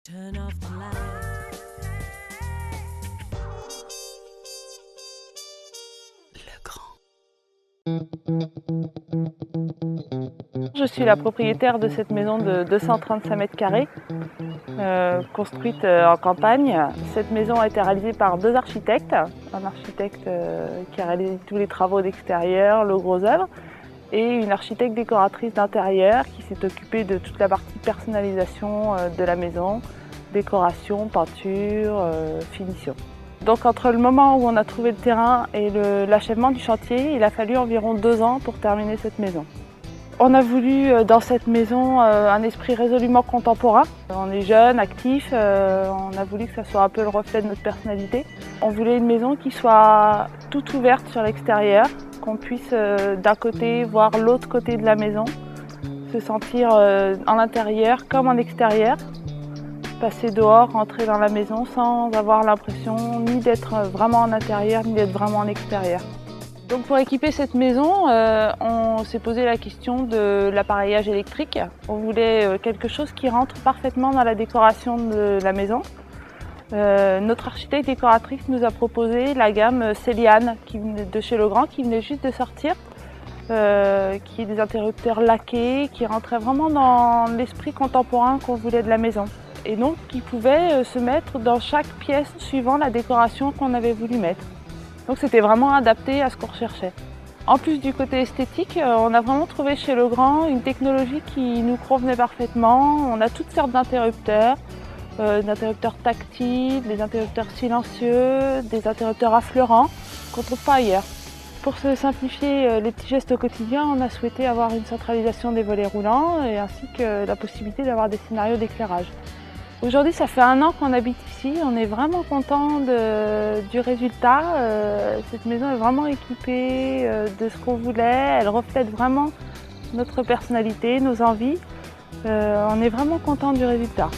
Turn off the light. Le grand. Je suis la propriétaire de cette maison de 235 mètres carrés, construite en campagne. Cette maison a été réalisée par deux architectes. Un architecte qui a réalisé tous les travaux d'extérieur, le gros œuvre, et une architecte décoratrice d'intérieur qui s'est occupée de toute la partie personnalisation de la maison, décoration, peinture, finition. Donc entre le moment où on a trouvé le terrain et l'achèvement du chantier, il a fallu environ 2 ans pour terminer cette maison. On a voulu dans cette maison un esprit résolument contemporain. On est jeune, actif, on a voulu que ça soit un peu le reflet de notre personnalité. On voulait une maison qui soit toute ouverte sur l'extérieur, qu'on puisse d'un côté voir l'autre côté de la maison, se sentir en intérieur comme en extérieur, passer dehors, rentrer dans la maison sans avoir l'impression ni d'être vraiment en intérieur ni d'être vraiment en extérieur. Donc pour équiper cette maison, on s'est posé la question de l'appareillage électrique. On voulait quelque chose qui rentre parfaitement dans la décoration de la maison. Notre architecte décoratrice nous a proposé la gamme Céliane de chez Legrand qui venait juste de sortir, qui est des interrupteurs laqués, qui rentraient vraiment dans l'esprit contemporain qu'on voulait de la maison. Et donc qui pouvaient se mettre dans chaque pièce suivant la décoration qu'on avait voulu mettre. Donc c'était vraiment adapté à ce qu'on recherchait. En plus du côté esthétique, on a vraiment trouvé chez Legrand une technologie qui nous convenait parfaitement. On a toutes sortes d'interrupteurs, tactiles, des interrupteurs silencieux, des interrupteurs affleurants qu'on ne trouve pas ailleurs. Pour se simplifier les petits gestes au quotidien, on a souhaité avoir une centralisation des volets roulants et ainsi que la possibilité d'avoir des scénarios d'éclairage. Aujourd'hui, ça fait 1 an qu'on habite ici, on est vraiment content du résultat. Cette maison est vraiment équipée de ce qu'on voulait, elle reflète vraiment notre personnalité, nos envies. On est vraiment content du résultat.